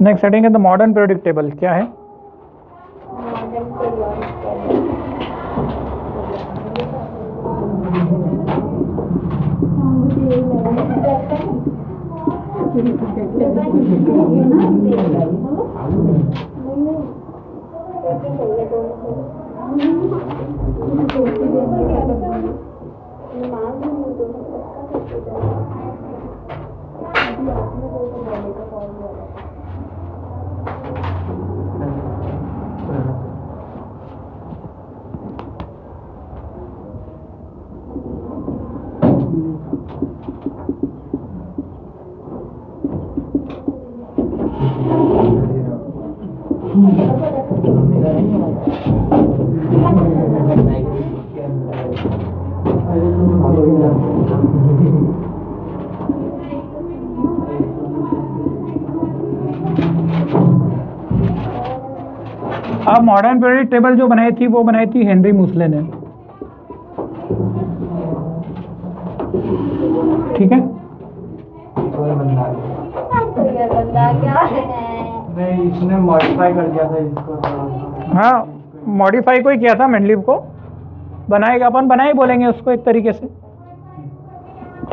Next setting है the modern periodic table. क्या है? अब मॉडर्न पीरियोडिक टेबल जो बनाई थी वो बनाई थी हेनरी मूसले ने। ठीक है, इसने मॉडिफाई कर दिया था इसको। हाँ, मॉडिफाई को ही किया था, मेंडलीव को बनाएगा, अपन बनाए बोलेंगे उसको एक तरीके से।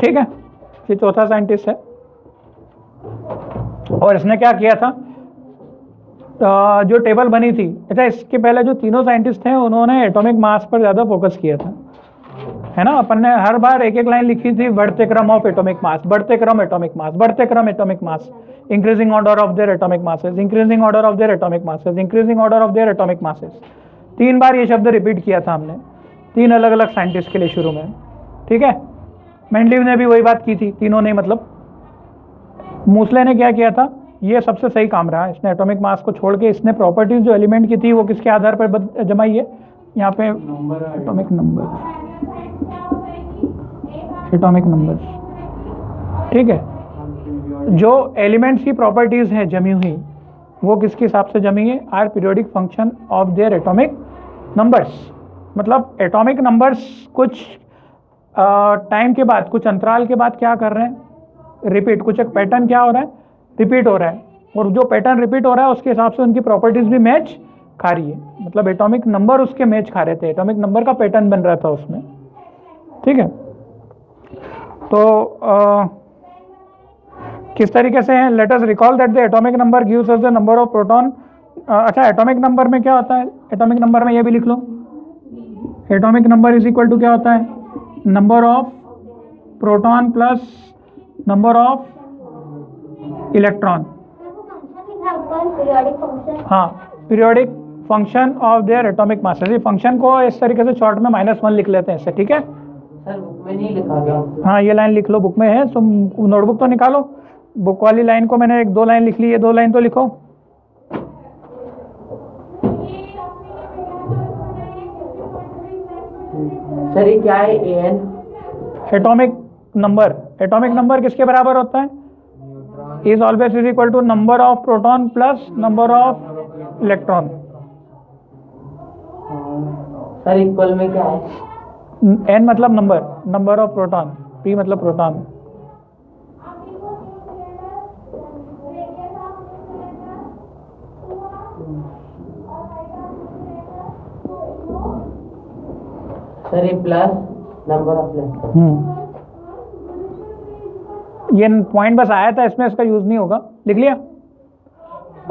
ठीक है, ये चौथा साइंटिस्ट है। और इसने क्या किया था, जो टेबल बनी थी, अच्छा इसके पहले जो तीनों साइंटिस्ट थे उन्होंने एटॉमिक मास पर ज़्यादा फोकस किया था, है ना। अपन ने हर बार एक एक लाइन लिखी थी, बढ़ते क्रम ऑफ एटॉमिक मास, बढ़ते क्रम एटॉमिक मास, बढ़ते क्रम atomic mass, increasing order of their atomic masses, increasing order of their atomic masses, increasing order of their atomic masses. 3 बार ये शब्द रिपीट किया था हमने, 3 अलग अलग साइंटिस्ट के लिए शुरू में। ठीक है, मेंडलीव ने भी वही बात की थी, तीनों ने, मतलब मूसले ने क्या किया था, ये सबसे सही काम रहा। इसने एटॉमिक मास को छोड़ के इसने प्रॉपर्टीज जो एलिमेंट की थी वो किसके आधार पर जमाई है, यहाँ पे एटॉमिक नंबर, एटॉमिक नंबर। ठीक है, जो एलिमेंट्स की प्रॉपर्टीज हैं जमी हुई वो किसके हिसाब से जमी है, are periodic function of their atomic numbers. मतलब एटॉमिक नंबर्स कुछ टाइम के बाद, कुछ अंतराल के बाद क्या कर रहे हैं, रिपीट, कुछ एक पैटर्न क्या हो रहा है, रिपीट हो रहा है, और जो पैटर्न रिपीट हो रहा है उसके हिसाब से उनकी प्रॉपर्टीज भी मैच खा रही है। मतलब एटॉमिक नंबर उसके मैच खा रहे थे, एटॉमिक नंबर का पैटर्न बन रहा था उसमें। ठीक है, तो किस तरीके से है, let us recall that the atomic number gives us the number of proton. अच्छा, एटॉमिक नंबर में क्या होता है, एटॉमिक नंबर में ये भी लिख लो, atomic number is equal to क्या होता है, number of proton plus number of electron. हाँ, periodic function of their atomic masses. ये फंक्शन को इस तरीके से शॉर्ट में -1 लिख लेते हैं इससे। ठीक है सर, बुक में नहीं लिखा गया। हाँ, ये लाइन लिख लो, बुक में है, तुम नोटबुक तो निकालो, बुक वाली लाइन को मैंने 1-2 लाइन लिख ली, ये 2 लाइन तो लिखो। सर ये क्या है, N atomic number, atomic number किसके बराबर होता है, is always is equal to number of proton plus number of electron. Sir equal में क्या है, एन मतलब number, number of proton, P मतलब प्रोटॉन। सर ये प्लस नंबर ऑफ इलेक्ट्रॉन। ये पॉइंट बस आया था इसमें, इसका यूज नहीं होगा, लिख लिया।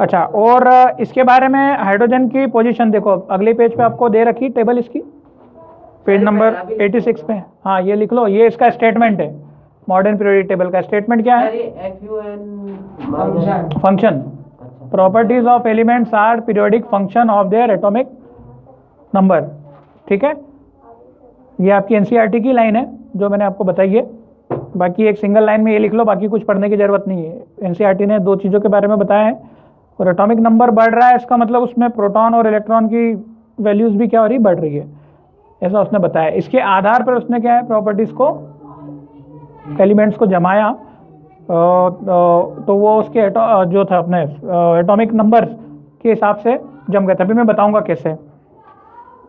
अच्छा, और इसके बारे में हाइड्रोजन की पोजीशन देखो, अगले पेज पे आपको दे रखी टेबल इसकी, पेज नंबर 86 पे। हाँ, ये लिख लो, ये इसका स्टेटमेंट है, मॉडर्न पीरियोडिक टेबल का स्टेटमेंट क्या है, function, properties of elements are periodic function of their atomic number. ठीक है, ये आपकी एनसीईआरटी की लाइन है जो मैंने आपको बताई है। बाकी एक सिंगल लाइन में ये लिख लो, बाकी कुछ पढ़ने की जरूरत नहीं है। एनसीईआरटी ने 2 चीज़ों के बारे में बताया है, और एटॉमिक नंबर बढ़ रहा है इसका मतलब उसमें प्रोटॉन और इलेक्ट्रॉन की वैल्यूज भी क्या हो रही, बढ़ रही है, ऐसा उसने बताया। इसके आधार पर उसने क्या है, प्रॉपर्टीज को, एलिमेंट्स को जमाया, तो वो उसके जो था अपने एटॉमिक नंबर के हिसाब से जम गए थे। अभी मैं बताऊंगा कैसे।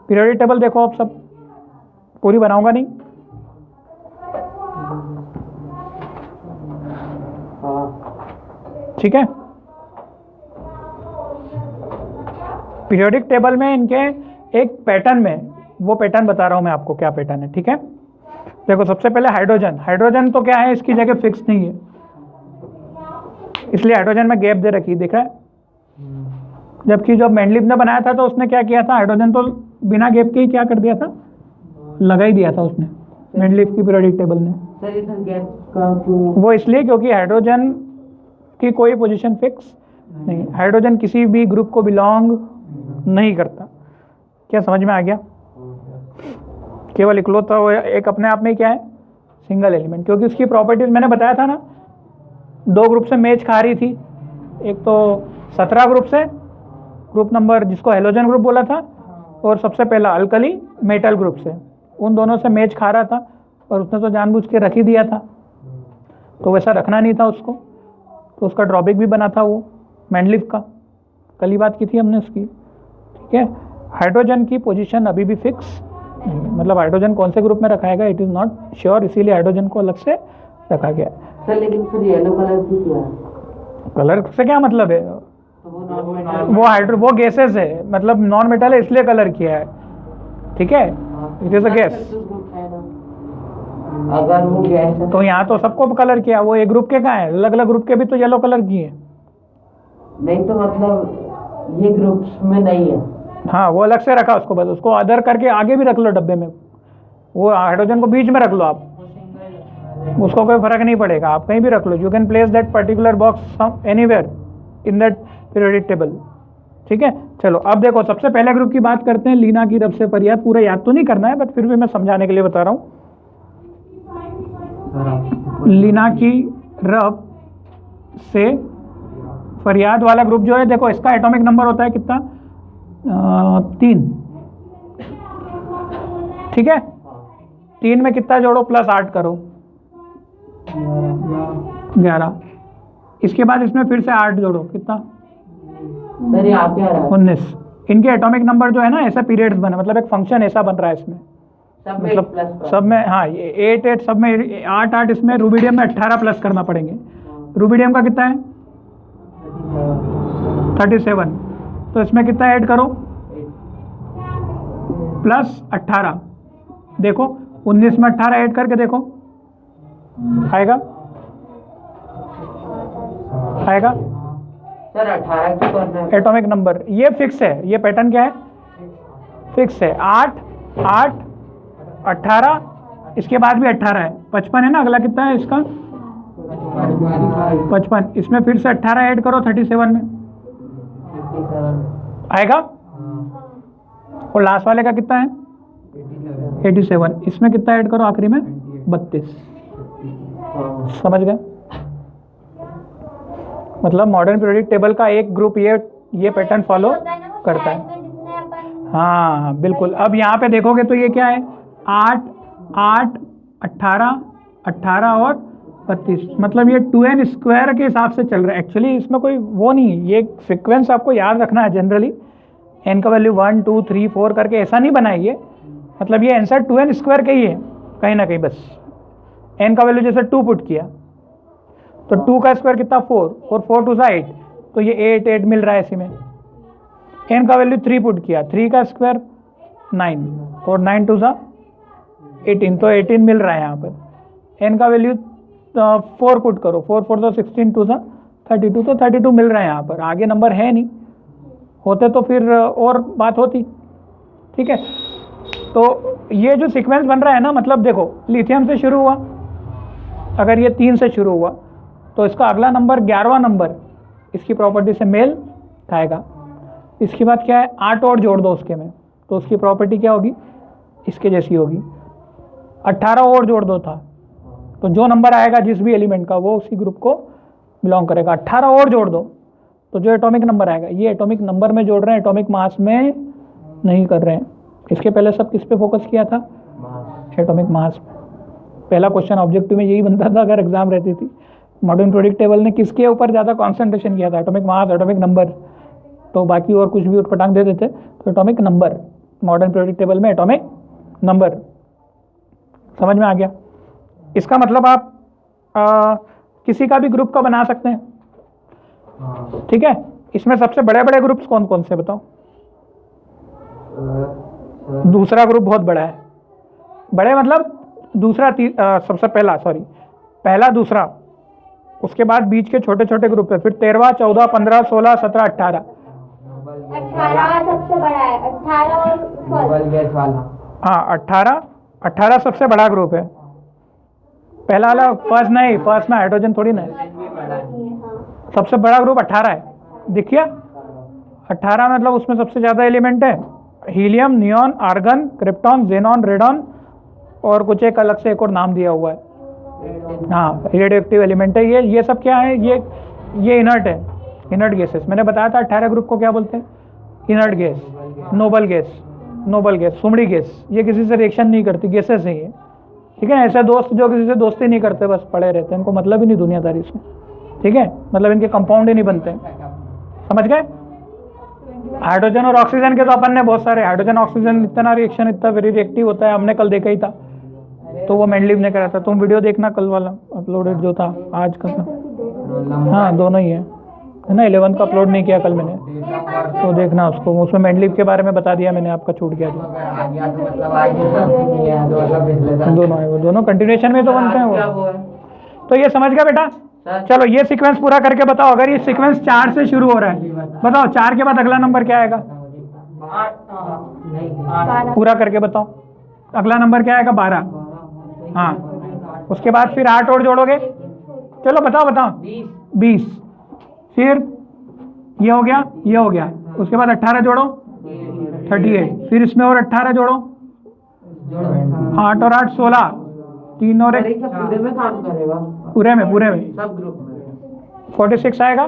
पीरियोडिक टेबल देखो आप सब, पूरी बनाऊंगा नहीं, ठीक है। पीरियोडिक टेबल में इनके एक पैटर्न में, वो पैटर्न बता रहा हूं मैं आपको क्या पैटर्न है, ठीक है। देखो सबसे पहले हाइड्रोजन, हाइड्रोजन तो क्या है, इसकी जगह फिक्स नहीं है, इसलिए हाइड्रोजन में गैप दे रखी, दिख रहा है। जबकि जब मेंडलीव ने बनाया था तो उसने क्या किया था, हाइड्रोजन तो बिना गैप के ही क्या कर दिया था, लगा ही दिया था उसने, मेंडलीव की पीरियोडिक टेबल ने। सर इधर गैप का क्यों? वो इसलिए क्योंकि हाइड्रोजन की कोई पोजीशन फिक्स नहीं, हाइड्रोजन किसी भी ग्रुप को बिलोंग नहीं करता। क्या समझ में आ गया? केवल इकलौता वो एक अपने आप में ही क्या है, सिंगल एलिमेंट, क्योंकि उसकी प्रॉपर्टीज मैंने बताया था ना, दो ग्रुप से मैच खा रही थी, एक तो 17 ग्रुप से, ग्रुप नंबर जिसको हेलोजन ग्रुप बोला था, और सबसे पहला अल्कली मेटल ग्रुप से, उन दोनों से मैच खा रहा था, और उसने तो जानबूझ के रख ही दिया था, तो वैसा रखना नहीं था उसको, तो उसका ड्रॉबैक भी बना था वो मेंडलीव का, कल ही बात की थी हमने उसकी, ठीक है। हाइड्रोजन की पोजीशन अभी भी फिक्स नहीं, मतलब हाइड्रोजन कौन से ग्रुप में रखाएगा इट इज़ नॉट श्योर, इसीलिए हाइड्रोजन को अलग से रखा गया है। सर लेकिन फिर येलो कलर की क्या है? कलर से क्या मतलब है, तो वो नॉन मेटल, वो गैसेस है, मतलब नॉन मेटल है इसलिए कलर किया है, ठीक है, इट इज अ गैस। अगर वो गैस है तो यहाँ तो सबको कलर किया, वो एक ग्रुप के कहाँ है, अलग अलग ग्रुप के भी तो येलो कलर किए। नहीं तो मतलब ये ग्रुप्स में नहीं है। हाँ वो अलग से रखा उसको, बस उसको अदर करके आगे भी रख लो डब्बे में, वो हाइड्रोजन को बीच में रख लो आप, उसको कोई फर्क नहीं पड़ेगा, आप कहीं भी रख लो, you can place that particular box anywhere in that periodic table, ठीक है। चलो अब देखो सबसे पहले ग्रुप की बात करते हैं, लीना की रब से फरियाद, पूरा याद तो नहीं करना है बट फिर भी मैं समझाने के लिए बता रहा हूँ। लीना की रब से फरियाद वाला ग्रुप जो है, देखो इसका एटॉमिक नंबर होता है कितना, 3, ठीक है। 3 में कितना जोड़ो, +8 करो, 11। इसके बाद इसमें फिर से 8 जोड़ो, कितना, सर ये आप क्या रहा है? 19। इनके एटॉमिक नंबर जो है ना, ऐसा पीरियड्स बने, मतलब एक फंक्शन ऐसा बन रहा है इसमें, सब में मतलब प्लस सब में, हाँ ये 8 सब में 8 इसमें, रूबिडियम में 18 प्लस करना पड़ेंगे, रूबिडियम का कितना है 37, तो इसमें कितना ऐड करो, +18, देखो 19 में 18 ऐड करके देखो, आएगा आएगा सर 18 क्यों करना है? एटॉमिक नंबर ये फिक्स है, ये पैटर्न क्या है, फिक्स है, 8 8 18, इसके बाद भी 18 है, 55 है ना, अगला कितना है इसका 55, इसमें फिर से 18 ऐड करो 37 में, आएगा। और लास्ट वाले का कितना है 87, इसमें कितना ऐड करो आखिरी में 32, समझ गए। मतलब मॉडर्न पीरियोडिक टेबल का एक ग्रुप ये पैटर्न फॉलो करता है। हाँ बिल्कुल, अब यहाँ पे देखोगे तो ये क्या है, 8 8 18 18 और 32, मतलब ये 2n² के हिसाब से चल रहा है। एक्चुअली इसमें कोई वो नहीं है, ये सीक्वेंस आपको याद रखना है, जनरली n का वैल्यू 1 2 3 4 करके ऐसा नहीं बनाई है, मतलब ये आंसर 2n² का ही है कहीं ना कहीं, बस n का वैल्यू जैसे 2 पुट किया तो 2 का स्क्वायर कितना 4 और 4 2 8, तो ये 8 8 मिल रहा है इसी में। n का वैल्यू 3 पुट किया, 3 का स्क्वायर 9 और 9 2 18, तो 18 मिल रहा है यहाँ पर। n का वैल्यू 4 पुट करो, 4 4 16 2 32, तो 32 मिल रहा है यहाँ पर, आगे नंबर है नहीं, होते तो फिर और बात होती, ठीक है। तो ये जो सीक्वेंस बन रहा है ना, मतलब देखो लिथियम से शुरू हुआ, अगर ये 3 से शुरू हुआ तो इसका अगला नंबर 11वां नंबर इसकी प्रॉपर्टी से मेल खाएगा। इसके बाद क्या है, 8 और जोड़ दो उसके में, तो उसकी प्रॉपर्टी क्या होगी, इसके जैसी होगी। 18 और जोड़ दो था, तो जो नंबर आएगा जिस भी एलिमेंट का वो उसी ग्रुप को बिलोंग करेगा। 18 और जोड़ दो तो जो एटॉमिक नंबर आएगा, ये एटॉमिक नंबर में जोड़ रहे हैं, एटॉमिक मास में नहीं कर रहे हैं। इसके पहले सब किस पे फोकस किया था, एटॉमिक मास में। पहला क्वेश्चन ऑब्जेक्टिव में यही बनता था अगर एग्जाम रहती थी। मॉडर्न पीरियोडिक टेबल ने किसके ऊपर ज़्यादा कॉन्सेंट्रेशन किया था, एटॉमिक मास, एटॉमिक नंबर, तो बाकी और कुछ भी उठपटांग दे देते, तो atomic number, modern periodic table में एटॉमिक नंबर, समझ में आ गया। इसका मतलब आप किसी का भी ग्रुप का बना सकते हैं, ठीक है, इसमें सबसे बड़े बड़े ग्रुप्स कौन कौन से बताओ? दूसरा ग्रुप बहुत बड़ा है, बड़े मतलब दूसरा सबसे पहला, सॉरी, पहला दूसरा, उसके बाद बीच के छोटे छोटे ग्रुप है, फिर 13वां 14 15 16 17 18। 18 सबसे बड़ा है, 18 और डबल गैस वाला। हाँ 18 सबसे बड़ा ग्रुप है। पहला वाला फर्स्ट नहीं, फर्स्ट में हाइड्रोजन थोड़ी ना है। सबसे बड़ा ग्रुप 18 है, देखिए 18 मतलब उसमें सबसे ज़्यादा एलिमेंट है, helium, neon, argon, krypton, xenon, radon और कुछ एक अलग से एक और नाम दिया हुआ है। हाँ रेडियो एक्टिव एलिमेंट है ये सब क्या है? ये इनर्ट है, इनर्ट गैसेस। मैंने बताया था 18 ग्रुप को क्या बोलते हैं? इनर्ट गैस, नोबल गैस, सुमड़ी गैस। ये किसी से रिएक्शन नहीं करती, गैसेस है ये, ठीक है। ऐसे दोस्त जो किसी से दोस्ती नहीं करते, बस पड़े रहते हैं, इनको मतलब ही नहीं दुनियादारी से, ठीक है, मतलब इनके कंपाउंड ही नहीं बनते, समझ गए? हाइड्रोजन और ऑक्सीजन के तो अपन ने बहुत सारे, हाइड्रोजन ऑक्सीजन इतना रिएक्शन इतना वेरी रिएक्टिव होता है, हमने कल देखा ही था, तो वो मेंडलीव ने करा था। तुम वीडियो देखना कल वाला अपलोडेड जो था आज का, हाँ दोनों ही है ना। 11 का अपलोड नहीं किया कल मैंने, तो देखना उसको, उसमें मेंडलीव के बारे में बता दिया मैंने, आपका छूट गया जो। दोनों है वो, दोनों कंटिन्यूएशन में तो बनते हैं वो। तो ये समझ गया बेटा? चलो ये सीक्वेंस पूरा करके बताओ। अगर ये सीक्वेंस 4 से शुरू हो रहा है, बताओ 4 के बाद अगला नंबर क्या आएगा? पूरा करके बताओ, अगला नंबर क्या आएगा? 12। हाँ, उसके बाद फिर 8 और जोड़ोगे, चलो बताओ 20। फिर ये हो गया, ये हो गया, उसके बाद 18 जोड़ो 38, फिर इसमें और 18 जोड़ो, 8 और 8 16, 3 और 1 पूरे में काम करेगा, पूरे में सब ग्रुप में 46 आएगा।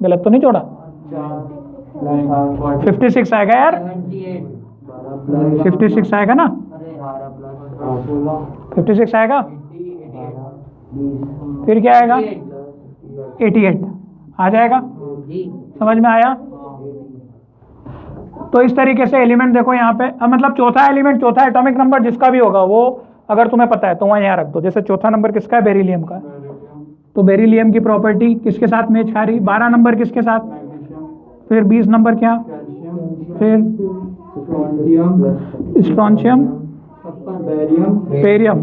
गलत तो नहीं जोड़ा? 56 आएगा यार, 56 आएगा ना, 56 आएगा। फिर क्या आएगा? 88 आ जाएगा। समझ में आया? तो इस तरीके से एलिमेंट देखो यहाँ पे, अब मतलब चौथा एलिमेंट, चौथा एटॉमिक नंबर जिसका भी होगा वो अगर तुम्हें पता है तो वहाँ यहाँ रख दो। जैसे चौथा नंबर किसका है? बेरिलियम का। तो बेरिलियम की प्रॉपर्टी किसके साथ मैच खा रही? 12 नंबर किसके साथ? फिर 20 नंबर क्या? फिर स्ट्रोंशियम, बेरियम,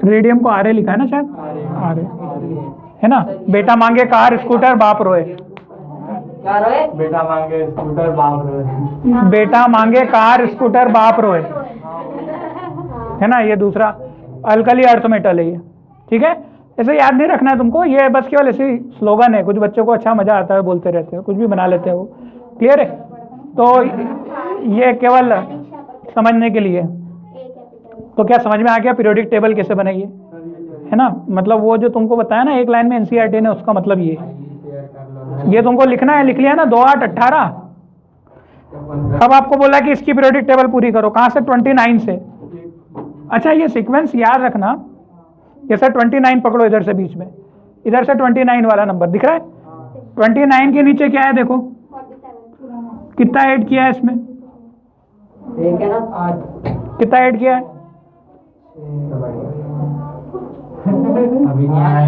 रेडियम को आरे लिखा है ना शायद, आरे है ना। बेटा मांगे कार स्कूटर बाप रोए, बेटा मांगे स्कूटर बाप रोए, बेटा मांगे कार स्कूटर बाप रोए, है ना। ये दूसरा अल्कली अर्थ मेटल है ये, ठीक है। ऐसे याद नहीं रखना है तुमको, ये बस केवल ऐसी स्लोगन है, कुछ बच्चों को अच्छा मजा आता है, बोलते रहते हैं, कुछ भी बना लेते हैं वो, क्लियर है। तो ये केवल समझने के लिए। तो क्या समझ में आ गया पीरियोडिक टेबल कैसे बनाइए, है ना। मतलब वो जो तुमको बताया ना एक लाइन में एनसीईआरटी ने, उसका मतलब ये तुमको लिखना है, लिख लिया ना 2 8 18। अब आपको बोला कि इसकी पीरियोडिक टेबल पूरी करो, कहाँ से? 29 से। अच्छा ये सीक्वेंस याद रखना, जैसे 29 पकड़ो इधर से बीच में, इधर से 29 वाला नंबर दिख रहा है, 29 के नीचे क्या है देखो, कितना ऐड किया है इसमें? एक है ना 8, कितना ऐड किया है? अभी नहीं आया है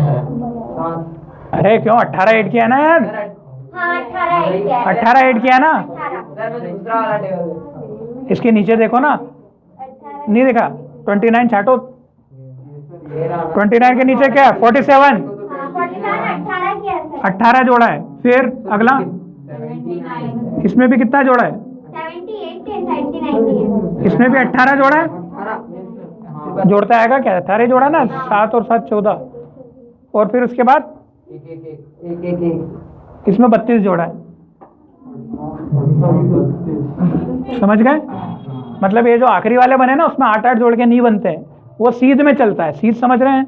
7। अरे क्यों 18 ऐड किया ना यार, हाँ 18 ऐड किया है। 18 ऐड किया ना। सर मैं दूसरा वाला टेबल, इसके नीचे देखो ना, नहीं देखा? 29 छाटो, 29 के नीचे क्या है? 47, 47 18 किया है। 18 जोड़ा है। फिर अगला, इसमें भी कितना जोड़ा है? 78 है, 79 है। इसमें भी 18 जोड़ा है। जोड़ता आएगा क्या? 18 जोड़ा ना, 7 और 7 14, और फिर उसके बाद एक इसमें 32 जोड़ा है। समझ गए? मतलब ये जो आखिरी वाले बने ना, उसमें 8 8 जोड़ के नहीं बनते हैं, वो सीध में चलता है। सीध समझ रहे हैं?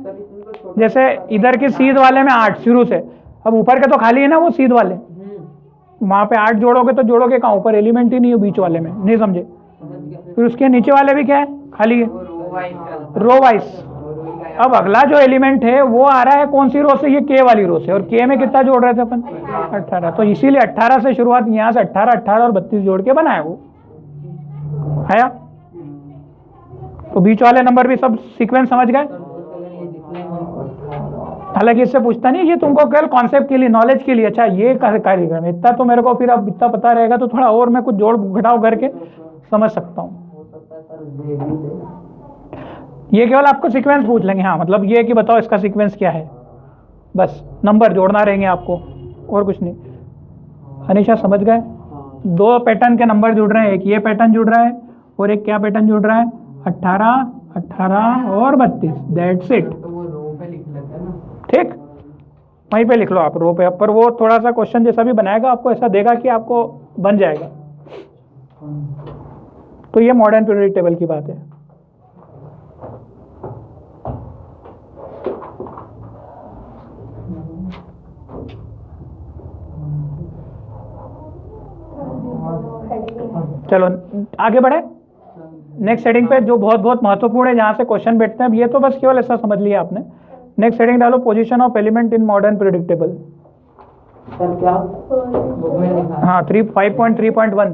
जैसे इधर के सीध वाले में 8 शुरू से, अब ऊपर के तो खाली है ना वो सीध वाले, वहाँ पे 8 जोड़ोगे तो जोड़ोगे कहाँ? ऊपर एलिमेंट ही नहीं है बीच वाले में, नहीं समझे? फिर उसके नीचे वाले भी क्या है? खाली है, रो वाइज। अब अगला जो एलिमेंट है वो आ रहा है कौन सी रो से? ये के वाली रो से, और के में कितना जोड़ रहे थे अपन? 18। तो इसीलिए 18 से शुरुआत, यहाँ से 18 18 और 32 जोड़ के बनाया वो, आया। तो बीच वाले नंबर भी सब सीक्वेंस समझ गए? हालांकि इससे पूछता नहीं, ये तुमको केवल कॉन्सेप्ट के लिए, नॉलेज के लिए, अच्छा ये कार्यक्रम इतना तो मेरे को फिर अब इतना पता रहेगा तो थोड़ा और मैं कुछ जोड़ घटाव करके समझ सकता हूँ। हो सकता है सर जे भी दे। ये केवल आपको सीक्वेंस पूछ लेंगे, हाँ मतलब ये कि बताओ इसका सीक्वेंस क्या है, बस नंबर जोड़ना रहेंगे आपको और कुछ नहीं। अनिशा समझ गए? हाँ। दो पैटर्न के नंबर जुड़ रहे हैं, एक ये पैटर्न जुड़ रहा है और एक क्या पैटर्न जुड़ रहा है, 18, 18 और 32, दैट्स इट। तो वो रो पे लिख लेते हैं ना। ठीक, वहीं पे लिख लो आप रो पे, पर वो थोड़ा सा क्वेश्चन जैसा भी बनाएगा आपको, ऐसा देगा कि आपको बन जाएगा। तो ये मॉडर्न पीरियोडिक टेबल की बात है। चलो आगे बढ़े नेक्स्ट हेडिंग पे, जो बहुत बहुत महत्वपूर्ण है, जहाँ से क्वेश्चन बैठते हैं। अब ये तो बस केवल ऐसा समझ लिया आपने। नेक्स्ट हेडिंग डालो, position of element in modern periodic table. Sir क्या बुक में लिखा है? हाँ 5.3.1,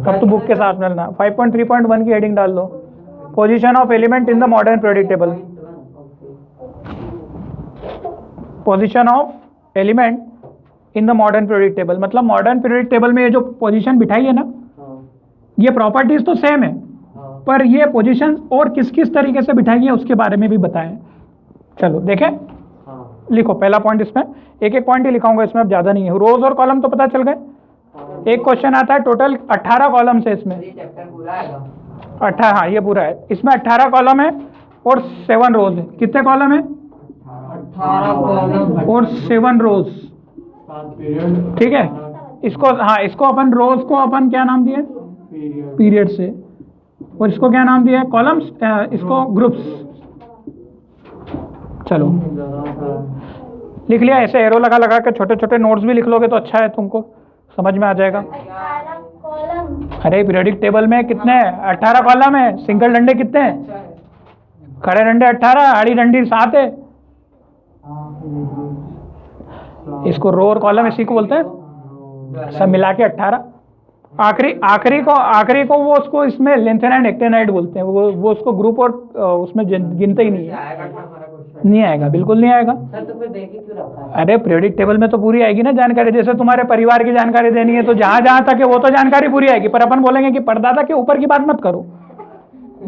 अब तो बुक के साथ मिलना। 5.3.1 की हेडिंग डाल दो, position of element in the modern periodic table. Position of element in the modern periodic table, मतलब मॉडर्न पीरियोडिक टेबल में ये जो पोजीशन बिठाई है ना, ये प्रॉपर्टीज तो सेम है, पर ये पोजीशन और किस किस तरीके से बिठाई है उसके बारे में भी बताएं। चलो देखें, लिखो पहला पॉइंट। इसमें एक एक पॉइंट ही लिखाऊंगा, इसमें अब ज़्यादा नहीं है। रोज और कॉलम तो पता चल गए। एक क्वेश्चन आता है, टोटल 18 कॉलम है इसमें। ये चैप्टर पूरा आएगा। 18, हाँ ये पूरा है। इसमें 18 कॉलम है और 7 रोज है। कितने कॉलम है? 18 कॉलम और 7 रोज। ठीक है, इसको हाँ, इसको अपन रोज को अपन क्या नाम दिए? पीरियड से। और इसको क्या नाम दिया है? कॉलम्स, इसको ग्रुप्स। चलो लिख लिया? ऐसे एरो लगा लगा के छोटे छोटे नोट्स भी लिख लोगे तो अच्छा है, तुमको समझ में आ जाएगा। 18 कॉलम। अरे पीरियोडिक टेबल में कितने हैं? 18 कॉलम है। सिंगल डंडे कितने हैं? खड़े डंडे 18, आड़ी डंडी 7 है। इसको रो और कॉलम इसी को बोलते हैं, सब मिला के 18। आखिरी को वो उसको इसमें लेंथेनाइड एक्टेनाइड बोलते हैं। वो उसको ग्रुप और उसमें गिनते ही नहीं है। नहीं आएगा, बिल्कुल नहीं आएगा। सर तो फिर देखिए क्यों रखा है? अरे पीरियोडिक टेबल में तो पूरी आएगी ना जानकारी। जैसे तुम्हारे परिवार की जानकारी देनी है तो जहां जहां तक है वो तो जानकारी पूरी आएगी, पर अपन बोलेंगे कि परदादा के ऊपर की बात मत करो।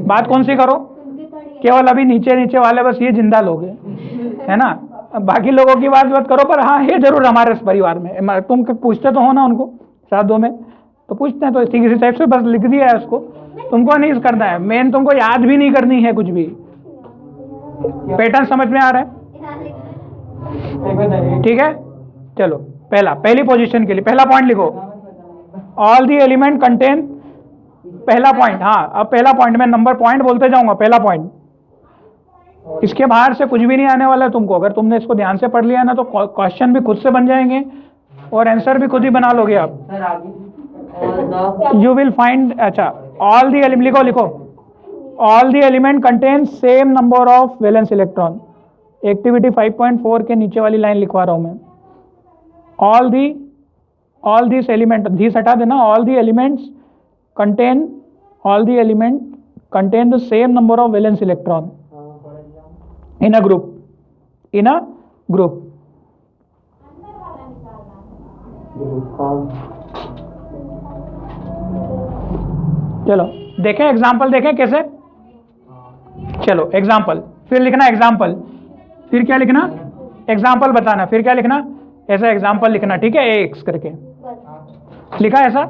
बात कौन सी करो? केवल अभी नीचे नीचे वाले बस ये जिंदा लोग हैं, है ना। बाकी लोगों की बात मत करो, पर हाँ ये जरूर हमारे परिवार में। तुम पूछते तो हो ना उनको शादियों में, तो पूछते हैं तो इसी टाइप से बस लिख दिया है उसको। तुमको नहीं करना है, मेन तुमको याद भी नहीं करनी है कुछ भी। पैटर्न समझ में आ रहा है? ठीक है, चलो पहली पोजीशन के लिए पहला पॉइंट लिखो, ऑल दी एलिमेंट कंटेन। पहला पॉइंट, हाँ अब पहला पॉइंट में नंबर पॉइंट बोलते जाऊंगा। पहला पॉइंट, इसके बाहर से कुछ भी नहीं आने वाला है तुमको। अगर तुमने इसको ध्यान से पढ़ लिया ना तो क्वेश्चन भी खुद से बन जाएंगे और आंसर भी खुद ही बना लोगे आप। सर आगे यू विल फाइंड, अच्छा ऑल दी एलिमेंट लिखो, all the element contain same number of valence electron. Activity 5.4 के नीचे वाली लाइन लिखवा रहा हूं मैं। ऑल दिस एलिमेंट, दिस हटा देना। All the elements contain the same number of valence electron in a group. चलो देखें एग्जाम्पल, देखें कैसे। चलो एग्जाम्पल, फिर लिखना एग्जाम्पल, फिर क्या लिखना? एग्जाम्पल बताना, फिर क्या लिखना? ऐसा एग्जाम्पल लिखना, ठीक है, एक्स करके लिखा ऐसा।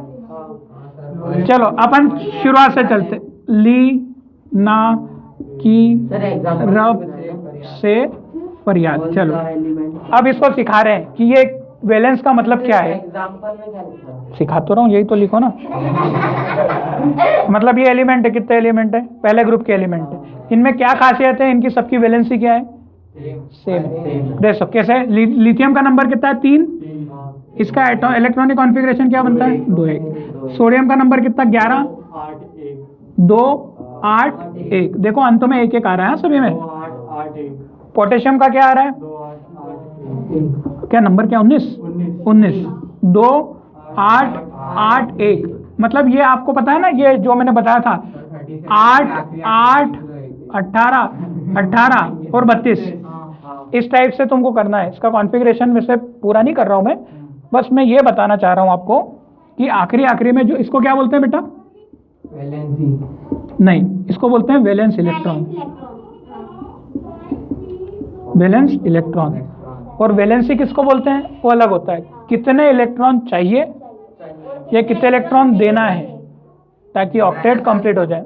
चलो अपन शुरुआत से चलते। ली ना की रब से फरियाद। चलो अब इसको सिखा रहे हैं कि ये वैलेंस का मतलब क्या है। एग्जांपल में क्या लिखा है? सिखा तो रहा हूँ, यही तो लिखो ना। मतलब ये एलिमेंट है, कितने एलिमेंट है? पहले ग्रुप के एलिमेंट है। इनमें क्या खासियत है? इनकी सबकी वैलेंसी क्या है? सेम है। देखो कैसे, लिथियम का नंबर कितना है? 3। इसका इलेक्ट्रॉनिक कॉन्फ़िगरेशन क्या बनता है? 2-1। सोडियम का नंबर कितना? 11, 2, 8, 1। देखो अंत में 1-1 आ रहा है सभी में। पोटेशियम का क्या आ रहा है? क्या नंबर क्या? 19, 2, 8, 8, 1। मतलब ये आपको पता है ना, ये जो मैंने बताया था 8, 8, 18 18 और 32, इस टाइप से तुमको करना है। इसका कॉन्फ़िगरेशन वैसे पूरा नहीं कर रहा हूँ मैं, बस मैं ये बताना चाह रहा हूँ आपको कि आखिरी में जो इसको क्या बोलते हैं बेटा? वैलेंसी। नहीं, इसको बोलते हैं वैलेंस इलेक्ट्रॉन। Valence electron. और वैलेंसी किसको बोलते हैं? वो अलग होता है, कितने इलेक्ट्रॉन चाहिए या कितने इलेक्ट्रॉन देना है ताकि ऑक्टेट कंप्लीट हो जाए।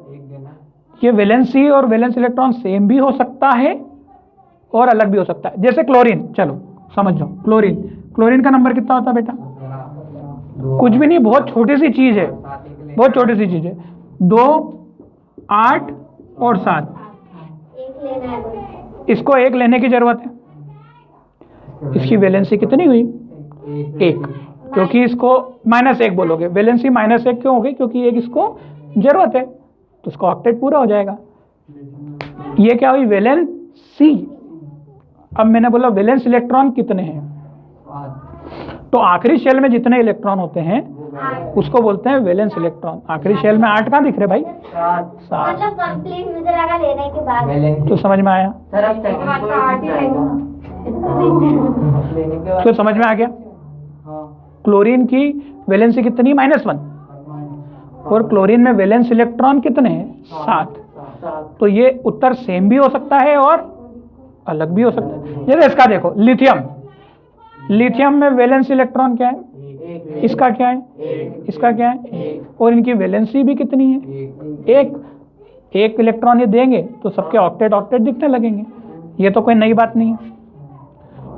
ये वैलेंसी और वैलेंस इलेक्ट्रॉन सेम भी हो सकता है और अलग भी हो सकता है। जैसे क्लोरीन, चलो समझ जाओ, क्लोरीन का नंबर कितना होता है बेटा? कुछ भी नहीं, बहुत छोटी सी चीज है, बहुत छोटी सी चीज है। 2, 8 और 7, एक लेना है बस। इसको एक लेने की जरूरत है। इसकी वैलेंसी कितनी हुई? 1, क्योंकि इसको -1 बोलोगे। वैलेंसी -1 क्यों होगी? क्योंकि एक इसको जरूरत है, तो इसका ऑक्टेट पूरा हो जाएगा। ये क्या हुई? वैलेंसी। अब मैंने बोला वैलेंस इलेक्ट्रॉन कितने हैं, तो आखिरी शेल में जितने इलेक्ट्रॉन होते हैं उसको बोलते हैं वैलेंस इलेक्ट्रॉन। आखिरी शेल में 8 कहाँ दिख रहे भाई? 7। मतलब कंप्लीट मुझे लगा लेने के बाद। तो समझ में आया? सर अब सेकंड तो समझ में आ गया? क्लोरीन की वैलेंसी कितनी? -1। और क्लोरीन में वैलेंस इलेक्ट्रॉन कितने हैं? 7। तो ये उत्तर सेम भी हो सकता है और अलग भी हो सकता है। जैसे इसका देखो, लिथियम में वैलेंस इलेक्ट्रॉन क्या है? इसका क्या है? इसका क्या है? और इनकी वैलेंसी भी कितनी है? 1 इलेक्ट्रॉन ये देंगे तो सबके ऑक्टेट दिखने लगेंगे। ये तो कोई नई बात नहीं है।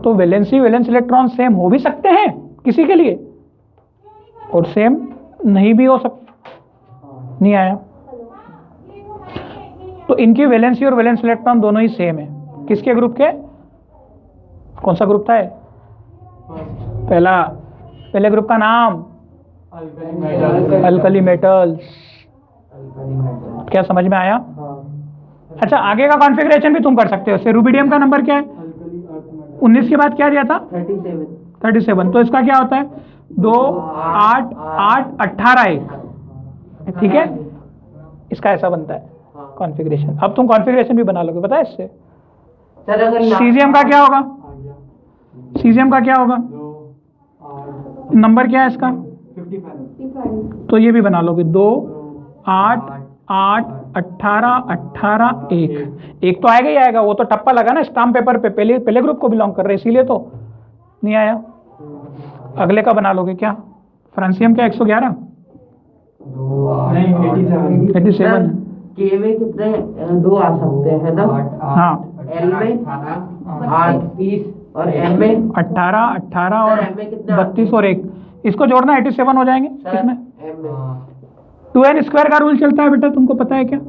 तो वैलेंस इलेक्ट्रॉन सेम हो भी सकते हैं किसी के लिए और सेम नहीं भी हो सकते। नहीं आया? तो इनकी वैलेंसी और वैलेंस इलेक्ट्रॉन दोनों ही सेम है। किसके ग्रुप के? कौन सा ग्रुप था? पहले ग्रुप का नाम अल्कली मेटल्स। क्या समझ में आया? अच्छा, आगे का कॉन्फ़िगरेशन भी तुम कर सकते हो। रुबिडियम का नंबर क्या है? 19 के बाद क्या दिया था? 37। तो इसका क्या होता है? 2, 8, 8, 18, 1। ठीक है, इसका ऐसा बनता है कॉन्फ़िगरेशन। अब तुम कॉन्फ़िगरेशन भी बना लोगे, पता है इससे। सीजियम का क्या होगा? सीजियम का क्या होगा? नंबर क्या है इसका? 55। तो ये भी बना लोगे। 2, 8, 8, 18, 18, 1 तो आएगा ही आएगा। वो तो टप्पा लगा ना स्टाम्प पेपर पे, पहले ग्रुप को बिलोंग कर रहे, इसीलिए तो नहीं आया। अगले का बना लोगे क्या? फ्रांसियम क्या? 111? 87। के में कितने 2 आ सकते हैं ना? हाँ, एल में 8, 30 और एम में 18, 18 और सर, M में कितना? 32 और 1। इसको जोड़ना 87 हो जाएंगे। किसमें? एम में 2n² का रूल चलता है बेटा, तुमको पता है क्या?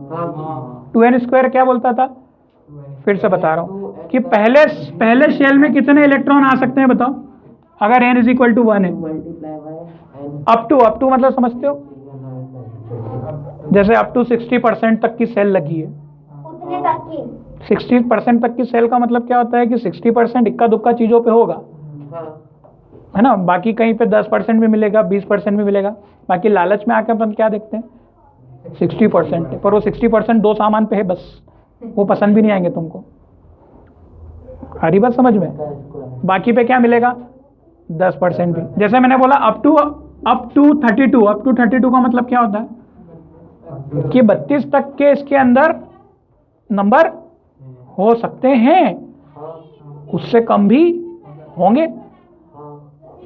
2n² क्या बोलता था? फिर से बता रहा हूँ कि पहले शेल में कितने इलेक्ट्रॉन आ सकते हैं बताओ, अगर n = 1 है। अप टू मतलब समझते हो? जैसे अप टू 60% तक की सेल लगी है। उतने तक की 60% तक की सेल का मतलब क्या होता है कि 60% इक्का दुक्का चीज़ों पे होगा, है ना। बाकी कहीं पे 10% भी मिलेगा, 20% भी मिलेगा। बाकी लालच में आकर अपन क्या देखते हैं? 60% है, पर वो 60% 2 सामान पे है बस, वो पसंद भी नहीं आएंगे तुमको। आ रही बात समझ में? बाकी पे क्या मिलेगा? 10% भी। जैसे मैंने बोला अप टू 32 का मतलब क्या होता है कि 32 तक के इसके अंदर नंबर हो सकते हैं, उससे कम भी होंगे।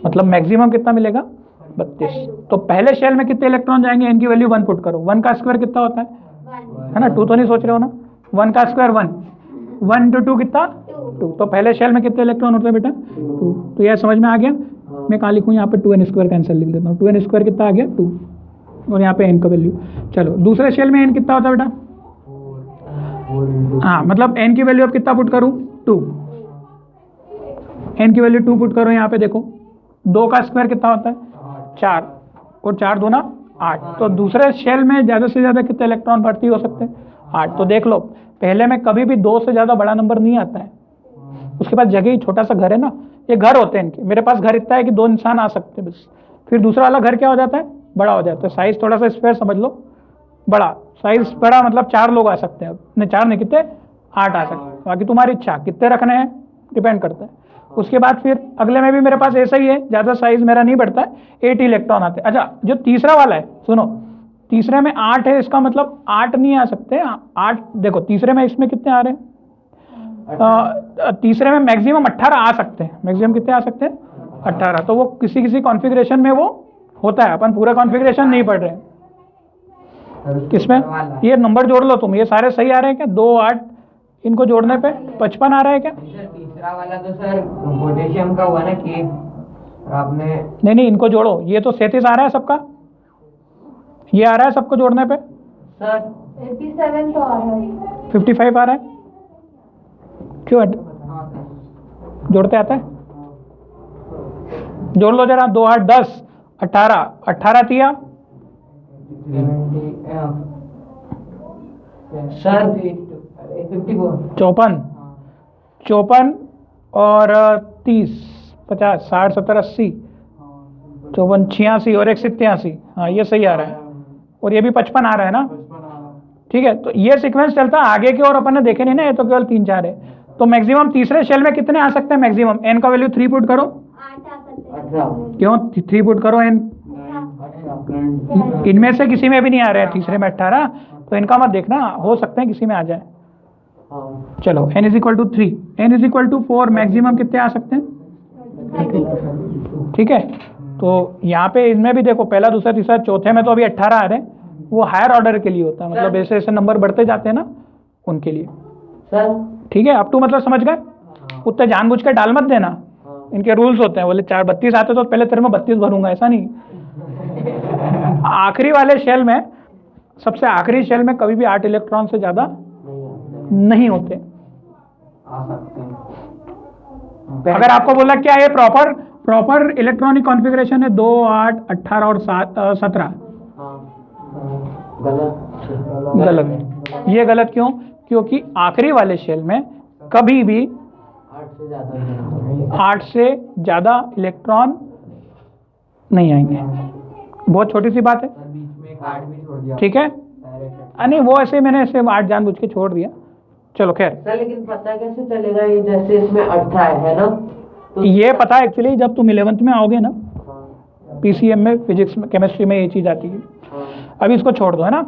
मतलब मैक्सिमम कितना मिलेगा? 32। तो पहले शेल में कितने इलेक्ट्रॉन जाएंगे? n की वैल्यू 1 पुट करो। 1 का स्क्वायर कितना होता है ना? 2 तो नहीं सोच रहे हो ना? 1 का स्क्वायर 1, 1 × 2 कितना? 2। तो पहले शेल में कितने इलेक्ट्रॉन होते हैं बेटा? 2। तो यह समझ में आ गया? मैं कहाँ लिखूँ? यहाँ पे 2n² का आंसर लिख देता हूँ। 2n² कितना आ गया? 2। और यहाँ पे n का वैल्यू। चलो दूसरे शेल में n कितना होता है बेटा? हाँ, मतलब n की वैल्यू अब कितना पुट करूँ? 2। n की वैल्यू 2 पुट करो। यहाँ पे देखो 2 का स्क्वायर कितना होता है? 4 और 4 दूना 8। तो दूसरे शेल में ज़्यादा से ज़्यादा कितने इलेक्ट्रॉन भर्ती हो सकते हैं? 8। तो देख लो, पहले में कभी भी 2 से ज़्यादा बड़ा नंबर नहीं आता है। उसके पास जगह ही छोटा सा घर है ना, ये घर होते हैं इनके। मेरे पास घर इतना है कि 2 इंसान आ सकते हैं बस। फिर दूसरा वाला घर क्या हो जाता है? बड़ा हो जाता है। साइज थोड़ा सा स्क्वायर समझ लो, बड़ा साइज बड़ा मतलब 4 लोग आ सकते हैं, नहीं 4 नहीं, कितने 8 आ सकते हैं, बाकी तुम्हारी इच्छा कितने रखने हैं डिपेंड करता है। उसके बाद फिर अगले में भी मेरे पास ऐसा ही है, ज़्यादा साइज मेरा नहीं बढ़ता है, 8 इलेक्ट्रॉन आते हैं। अच्छा जो तीसरा वाला है सुनो, तीसरे में 8 है, इसका मतलब 8 नहीं आ सकते, 8 देखो तीसरे में इसमें कितने आ रहे हैं, तीसरे में मैक्सिमम 18 आ सकते हैं, मैक्सिमम कितने आ सकते हैं 18, तो वो किसी किसी कॉन्फ़िगरेशन में वो होता है, अपन पूरा कॉन्फ़िगरेशन नहीं पढ़ रहे हैं। किसमें ये नंबर जोड़ लो तुम, ये सारे सही आ रहे हैं क्या, 2 8 इनको जोड़ने पे 55 आ रहा है क्या? सर तीसरा वाला तो सर पोटेशियम का हुआ ना कि आपने नहीं इनको जोड़ो, ये तो 37 आ रहा है सबका, ये आ रहा है सबको जोड़ने पे, सर 87 तो आ रहा है। 55 आ रहा है, क्यों जोड़ते आता है, जोड़ लो जरा, 2 8 10 18 18 तिया सर 54 54 54 और 30 50 60 70 80 54 86 और 1 87, हाँ ये सही आ रहा है, और ये भी 55 आ रहा है ना, ठीक है। तो ये सीक्वेंस चलता है आगे की और अपन ने देखे नहीं ना, ये तो केवल 3 4 है। तो मैक्सिमम तीसरे शेल में कितने आ सकते हैं, मैक्सिमम n का वैल्यू 3 पुट करो, 8 आ सकते हैं। क्यों 3 पुट करो n, इनमें से किसी में भी नहीं आ रहा है, तीसरे में 18, तो इनका मत देखना, हो सकते हैं किसी में आ जाए। चलो n is equal to 3, n is equal to 4, maximum कितने आ सकते हैं, ठीक है। तो यहाँ पे इनमें भी देखो पहला दूसरा तीसरा चौथे में तो अभी 18 आ रहे हैं, वो हायर ऑर्डर के लिए होता है, मतलब ऐसे ऐसे नंबर बढ़ते जाते हैं ना उनके लिए, सर ठीक है। अब तो मतलब समझ गए, उतने जानबूझ के डाल मत देना, इनके रूल्स होते हैं, बोले 4 32 आते तो पहले तेरे में 32 भरूंगा, ऐसा नहीं। आखिरी वाले शेल में, सबसे आखिरी शेल में कभी भी 8 इलेक्ट्रॉन से ज़्यादा नहीं होते। आ सकते हैं। अगर आपको बोला क्या ये प्रॉपर इलेक्ट्रॉनिक कॉन्फ़िगरेशन है 2 8 18 और 17, गलत। ये गलत क्यों, क्योंकि आखिरी वाले शेल में कभी भी 8 से ज़्यादा इलेक्ट्रॉन नहीं आएंगे, बहुत छोटी सी बात है, बीच में एक 8 भी छोड़ दिया, ठीक है। नहीं वो ऐसे मैंने ऐसे 8 जानबूझ के छोड़ दिया, चलो खैर। सर लेकिन पता कैसे चलेगा ये, जैसे इसमें 18 है ना, तो ये पता एक्चुअली जब तुम 11th में आओगे ना, PCM में, फिजिक्स में, केमिस्ट्री में ये चीज़ आती है। अभी इसको छोड़ दो, है ना,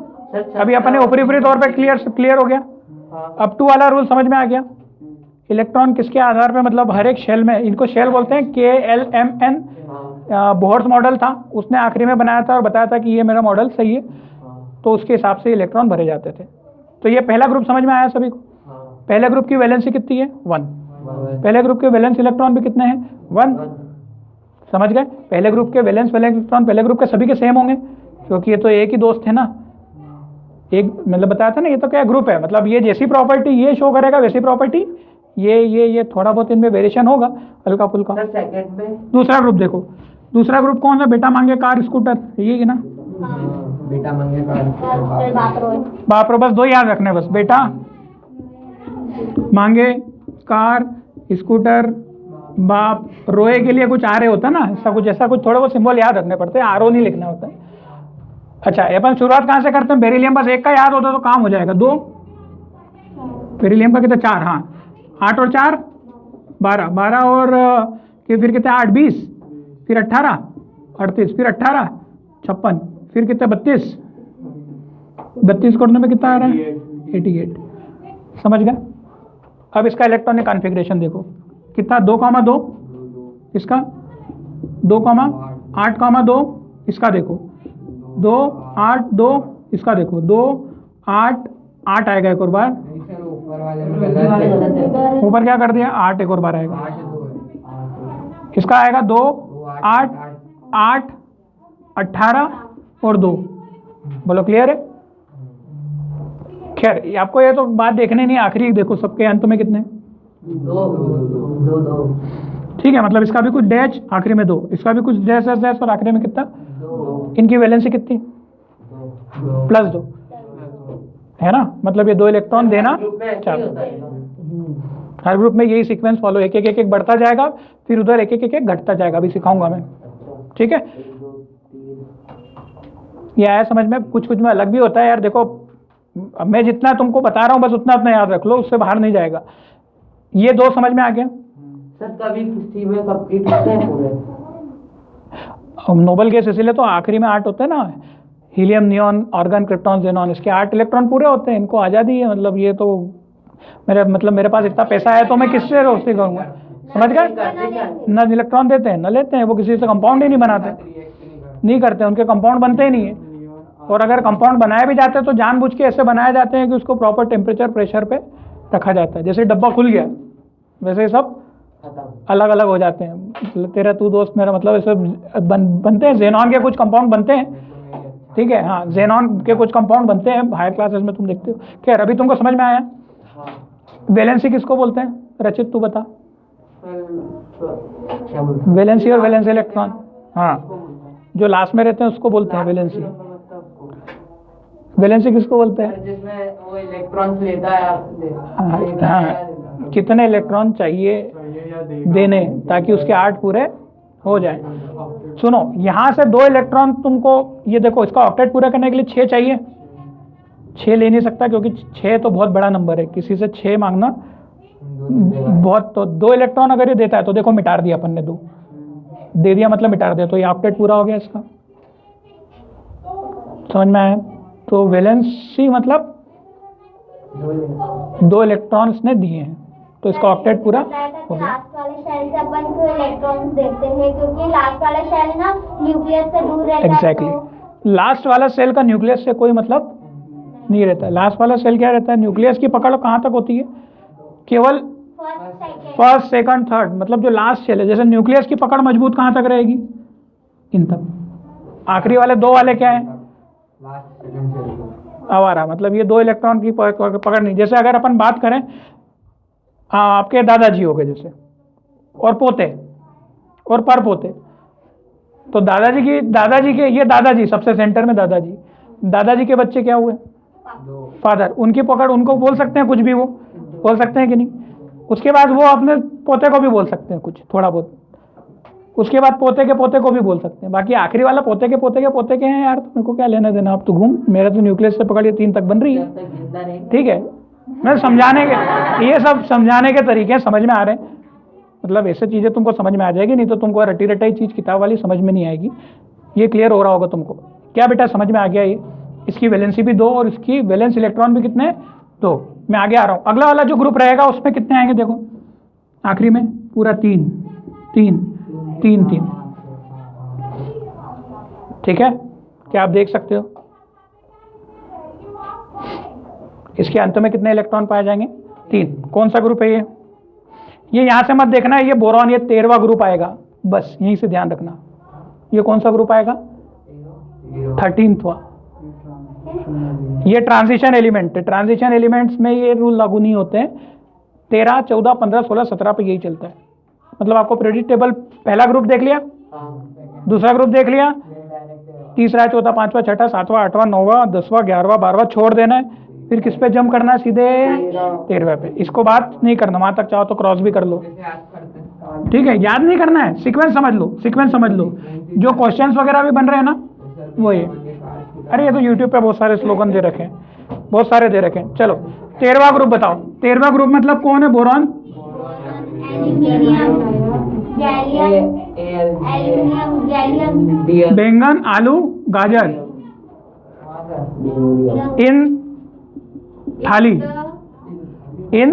अभी अपने ऊपरी तौर पे क्लियर हो गया। अब 2 वाला रूल समझ में आ गया, इलेक्ट्रॉन किसके आधार पे, मतलब हर एक शेल में, इनको शेल बोलते हैं, KLMN, बोहर्स मॉडल था, उसने आखिरी में बनाया था और बताया था कि ये मेरा मॉडल सही है, तो उसके हिसाब से इलेक्ट्रॉन भरे जाते थे। तो ये पहला ग्रुप समझ में आया सभी को, पहले ग्रुप की वैलेंसी कितनी है 1, पहले ग्रुप के वैलेंस इलेक्ट्रॉन भी कितने हैं 1, समझ गए। पहले ग्रुप के वैलेंस इलेक्ट्रॉन पहले ग्रुप के सभी के सेम होंगे, क्योंकि ये तो एक ही दोस्त है ना, एक मतलब बताया था ना, ये तो क्या ग्रुप है, मतलब ये जैसी प्रॉपर्टी ये शो करेगा वैसी प्रॉपर्टी ये थोड़ा बहुत इनमें वेरिएशन होगा हल्का फुल्का। सर सेकंड में दूसरा ग्रुप देखो, दूसरा ग्रुप कौन सा, बेटा मांगे कार स्कूटर, ये है ना, बेटा मंगे का फिर बात रोए। बाप रो, बस 2 याद रखने, बस बेटा मांगे कार स्कूटर, बाप रोए के लिए कुछ आर ए होता है ना, ऐसा कुछ थोड़े बहुत सिंबल याद रखने पड़ते हैं, आर ओ नहीं लिखना होता है। अच्छा अपन शुरुआत कहाँ से करते हैं, बेरिलियम बस 1 का याद होता तो काम हो जाएगा, 2 बेरिलियम का कितना 4, हाँ 8 और 4 12 12 और फिर कितने 8 20, फिर 18 38, फिर 18 56, फिर कितने 32 करने में कितना आ रहा है 88, समझ गए। अब इसका इलेक्ट्रॉनिक कॉन्फ़िगरेशन देखो कितना, 2,2 इसका, 2,8,2 इसका देखो, 2 8 2 इसका देखो, 2 8 8 आएगा एक और बार, ऊपर वाले में गलत है, ऊपर क्या कर दिया 8 एक और बार आएगा, इसका आएगा 2 8 8 18 और 2, बोलो क्लियर है। खैर आपको ये तो बात देखने नहीं, आखिरी देखो सबके अंत में कितने 2 ठीक है, मतलब इसका भी कुछ डैश आखिरी में 2, इसका भी कुछ डैश और आखिरी में कितना, 2 इनकी वैलेंसी कितनी +2 है ना, मतलब ये 2 इलेक्ट्रॉन देना 4। हर ग्रुप में यही सीक्वेंस फॉलो, एक एक बढ़ता जाएगा, फिर उधर एक एक घटता जाएगा, अभी सिखाऊंगा मैं, ठीक है। ये आया समझ में, कुछ में अलग भी होता है यार, देखो अब मैं जितना तुमको बता रहा हूँ बस उतना उतना याद रख लो, उससे बाहर नहीं जाएगा। ये 2 समझ में आ गया। सर कभी किसी में कंप्लीट होते हैं पूरे? नोबल गैस इसीलिए तो आखिरी में 8 होते हैं ना, helium, neon, argon, krypton, xenon, इसके 8 इलेक्ट्रॉन पूरे होते हैं। इनको आज़ादी है, मतलब ये तो मेरे पास इतना पैसा है तो मैं किससे रोस्ती करूँगा, समझ गए? न इलेक्ट्रॉन देते हैं न लेते हैं, वो किसी से कंपाउंड ही नहीं बनाते, नहीं करते, उनके कंपाउंड बनते ही नहीं है। और अगर कंपाउंड बनाए भी जाते हैं तो जानबूझ के ऐसे बनाए जाते हैं कि उसको प्रॉपर टेम्परेचर प्रेशर पे रखा जाता है। जैसे डब्बा खुल गया वैसे सब अलग अलग हो जाते हैं। तेरा तू दोस्त मेरा मतलब ऐसे बनते हैं। जेनॉन के कुछ कंपाउंड बनते हैं, ठीक है, हाँ, जेनॉन के कुछ कंपाउंड बनते हैं, हायर क्लासेस में तुम देखते हो। खैर अभी तुमको समझ में आया। वैलेंसी किसको बोलते हैं? रचित तू बता। वैलेंसी और वैलेंस इलेक्ट्रॉन, हाँ, जो लास्ट में रहते हैं उसको बोलते हैं वैलेंसी। वैलेंसी किसको बोलते हैं? जिसमें वो इलेक्ट्रॉन लेता है हाँ, कितने इलेक्ट्रॉन चाहिए देने ताकि उसके 8 पूरे हो जाए। सुनो, यहाँ से 2 इलेक्ट्रॉन तुमको, ये देखो, इसका ऑक्टेट पूरा करने के लिए 6 चाहिए। 6 ले नहीं सकता क्योंकि 6 तो बहुत बड़ा नंबर है, किसी से 6 मांगना बहुत। तो 2 इलेक्ट्रॉन अगर ये देता है तो देखो मिटा दिया अपन ने, 2 दे दिया मतलब मिटा दिया, तो ये ऑक्टेट पूरा हो गया इसका। समझ में आया? तो वैलेंसी मतलब 2 इलेक्ट्रॉन इसने दिए हैं, तो इसका ऑक्टेट पूरा हो गया। लास्ट वाले शेल से अपन को इलेक्ट्रॉन्स देते हैं क्योंकि लास्ट वाला शेल ना न्यूक्लियस से दूर रहता है। एग्जैक्टली, लास्ट वाला सेल का न्यूक्लियस से कोई मतलब नहीं रहता है। लास्ट वाला सेल क्या रहता है? न्यूक्लियस की पकड़ कहाँ तक होती है? केवल फर्स्ट, सेकंड, थर्ड, मतलब जो लास्ट सेल है। जैसे न्यूक्लियस की पकड़ मजबूत कहाँ तक रहेगी? इन तक। आखिरी वाले 2 वाले क्या है? आवारा, मतलब ये 2 इलेक्ट्रॉन की पकड़ नहीं। जैसे अगर अपन बात करें, हाँ, आपके दादाजी हो गए जैसे, और पोते और पर पोते, तो दादाजी के ये दादाजी सबसे सेंटर में, दादाजी के बच्चे क्या हुए? फादर। उनकी पकड़, उनको बोल सकते हैं कुछ भी, वो बोल सकते हैं कि नहीं? उसके बाद वो अपने पोते को भी बोल सकते हैं कुछ थोड़ा बहुत, उसके बाद पोते के पोते को भी बोल सकते हैं। बाकी आखिरी वाला पोते के पोते के हैं यार, तो मेरे को क्या लेना देना, अब तो घूम, मेरा तो न्यूक्लियस से पकड़ ये 3 तक बन रही है, ठीक है। मैं समझाने के, ये सब समझाने के तरीके समझ में आ रहे हैं, मतलब ऐसे चीज़ें तुमको समझ में आ जाएगी, नहीं तो तुमको रटी रटाई चीज़ किताब वाली समझ में नहीं आएगी। ये क्लियर हो रहा होगा तुमको। क्या बेटा समझ में आ गया? ये इसकी वैलेंसी भी 2 और इसकी वैलेंस इलेक्ट्रॉन भी कितने? 2। मैं आगे आ रहा हूँ। अगला वाला जो ग्रुप रहेगा उसमें कितने आएंगे देखो, आखिरी में पूरा 3 3 3 3, ठीक है। क्या आप देख सकते हो? इसके अंत में कितने इलेक्ट्रॉन पाए जाएंगे? 3। कौन सा ग्रुप है ये? यहाँ से मत देखना है, ये बोरॉन, ये 13वां ग्रुप आएगा, बस यहीं से ध्यान रखना। ये कौन सा ग्रुप आएगा? 13वां। ये ट्रांजिशन एलिमेंट है। ट्रांजिशन एलिमेंट्स में ये रूल लागू नहीं होते हैं। 13, 14, 15, 16, 17 पे यही चलता है। मतलब आपको प्रेडिक्टेबल पहला ग्रुप देख लिया, दूसरा ग्रुप देख लिया, तीसरा, चौथा, 5वां, 6वां, 7वां, 8वां, 9वां, 10वां, 11वां, 12वां छोड़ देना है। फिर किस पे जंप करना है? सीधे 13वें पे। इसको बात नहीं करना, वहां तक चाहो तो क्रॉस भी कर लो, ठीक है। याद नहीं करना है, सीक्वेंस समझ लो, जो क्वेश्चंस वगैरह भी बन रहे हैं ना वो ये। अरे ये तो यूट्यूब पे बहुत सारे स्लोगन दे रखे हैं, बहुत सारे दे रखे हैं। चलो 13वां ग्रुप बताओ। 13वां ग्रुप मतलब कौन है? बोरॉन, बैंगन, आलू, गाजर, इन थाली, इन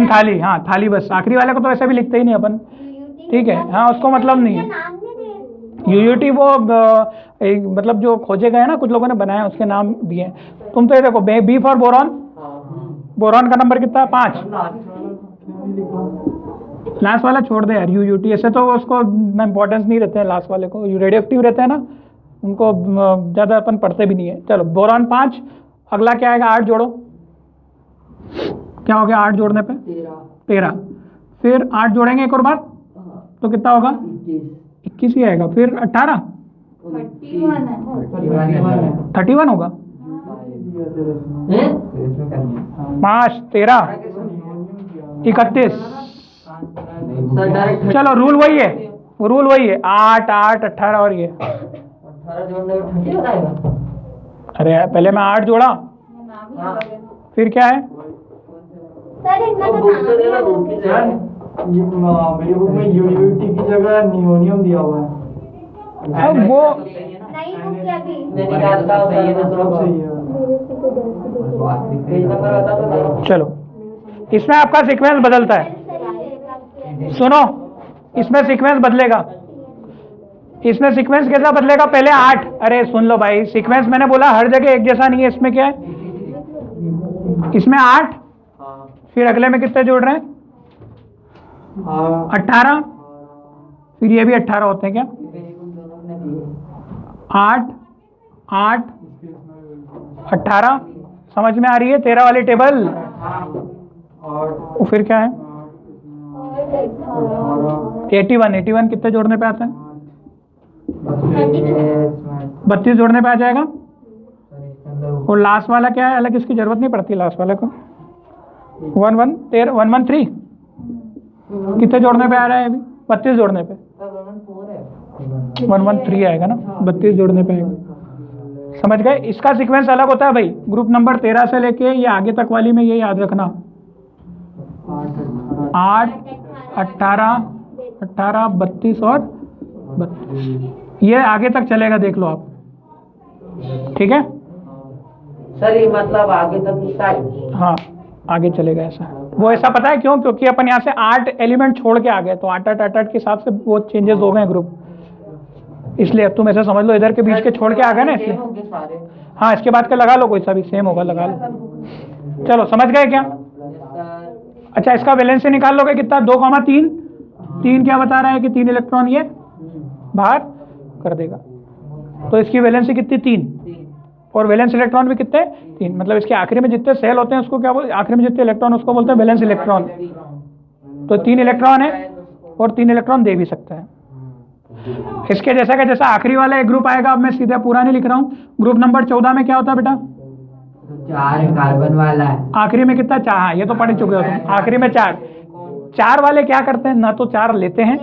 थाली, हाँ थाली, बस। आखिरी वाले को तो ऐसे भी लिखते ही नहीं अपन, ठीक है, हाँ, उसको मतलब नहीं है। यूयूटी वो मतलब जो खोजे गए ना, कुछ लोगों ने बनाया, उसके नाम दिए। तुम तो ये देखो, बी फॉर बोरॉन, बोरॉन का नंबर कितना? 5। लास्ट वाला छोड़ दे यार, यूयूटी, ऐसे तो उसको इंपॉर्टेंस नहीं रहते हैं लास्ट वाले को, रेडियो एक्टिव रहते हैं ना, उनको ज़्यादा अपन पढ़ते भी नहीं है। चलो बोरॉन 5। अगला क्या आएगा? 8 जोड़ो, क्या हो गया 8 जोड़ने पे? 13। फिर 8 जोड़ेंगे एक और बार तो कितना होगा? 21 ही आएगा। फिर 18, 31 होगा। 5, 13, 31। चलो रूल वही है, 8, 8, 18 और ये अरे पहले मैं 8 जोड़ा, हाँ फिर क्या है? सर इसमें तो बुक तो नाम देना, ही बुक ही है। देना। मेरी बुक में यूनिटी की जगह नियोनियम दिया हुआ है। अब वो नई बुक है अभी। मैं निकालता हूँ सही है तो सब सही है। पेज नंबर बता तो नहीं। चलो, इसमें आपका सीक्वेंस बदलता है। सुनो, इसमें सीक्वेंस बदलेगा। इसमें सीक्वेंस कैसा बदलेगा? पहले 8, अरे सुन लो भाई, सीक्वेंस मैंने बोला हर जगह एक जैसा नहीं है। इसमें क्या है? इसमें 8, हाँ फिर अगले में कितने जोड़ रहे हैं? हाँ 18, फिर ये भी 18 होते हैं क्या? 8 8 18, समझ में आ रही है 13 वाली टेबल? और फिर क्या है? 81 कितने जोड़ने पे आता है? 32 जोड़ने पे आ जाएगा। और लास्ट वाला क्या है? अलग इसकी जरूरत नहीं पड़ती लास्ट वाले को। 113 कितने जोड़ने पे आ रहा है अभी? 32 जोड़ने पे 113 आएगा ना, 32 जोड़ने पे आएगा। समझ गए? इसका सीक्वेंस अलग होता है भाई। ग्रुप नंबर 13 से लेके ये आगे तक वाली में ये याद रखना। 8 18 18 32 और 32, ये आगे तक चलेगा, देख लो आप। ठीक है? सर ये मतलब आगे तक स्टाइल। हाँ आगे चलेगा ऐसा। वो ऐसा पता है क्यों? क्योंकि अपन यहाँ से 8 एलिमेंट छोड़ के आ गए, तो 8 8 8 8 के हिसाब से वो चेंजेस हो गए ग्रुप, इसलिए अब तुम ऐसा समझ लो इधर के बीच के छोड़ के आ गए ना, इसलिए। सारे हाँ इसके बाद का लगा लो, कोई सा भी सेम होगा, लगा लो। चलो समझ गए क्या? अच्छा, इसका वैलेंस से निकाल लोगे कितना? 2,3। 3 क्या बता रहा है कि 3 इलेक्ट्रॉन ये बाहर कर देगा, तो इसकी वैलेंसी कितनी? 3। और वैलेंस इलेक्ट्रॉन भी कितने? 3। मतलब इसके आखिरी में जितने सेल होते हैं उसको क्या बोलते हैं? आखिरी में जितने इलेक्ट्रॉन उसको बोलते हैं वैलेंस इलेक्ट्रॉन। तो 3 इलेक्ट्रॉन है और 3 इलेक्ट्रॉन दे भी सकता है। इसके जैसा का जैसा आखिरी वाला एक ग्रुप आएगा, अब मैं सीधा पूरा नहीं लिख रहा हूँ। ग्रुप नंबर 14 में क्या होता है बेटा? 4 कार्बन वाला है। आखिरी में कितना? 4। हाँ ये तो पढ़ चुके हो तुम। आखिरी में 4 वाले क्या करते हैं? ना तो 4 लेते हैं,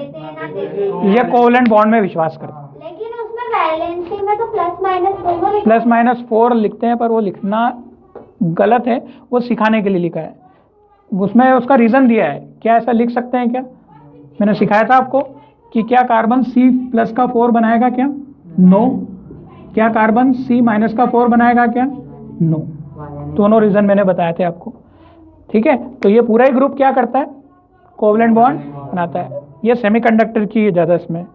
ये कोवलेंट बॉन्ड में विश्वास करते हैं। लेकिन उसमें वैलेंसी में तो प्लस माइनस दोनों लिखा प्लस माइनस 4 लिखते हैं, पर वो लिखना गलत है, वो सिखाने के लिए लिखा है। उसमें उसका रीज़न दिया है। क्या ऐसा लिख सकते हैं क्या? मैंने सिखाया था आपको कि क्या कार्बन C+ का 4 बनाएगा क्या? नो। क्या कार्बन C- का 4 बनाएगा क्या? नो। दोनों रीज़न मैंने बताए थे आपको। ठीक है, तो ये पूरा ही ग्रुप क्या करता है? कोवलेंट बॉन्ड बनाता है। ये सेमीकंडक्टर की ज़्यादा इसमें,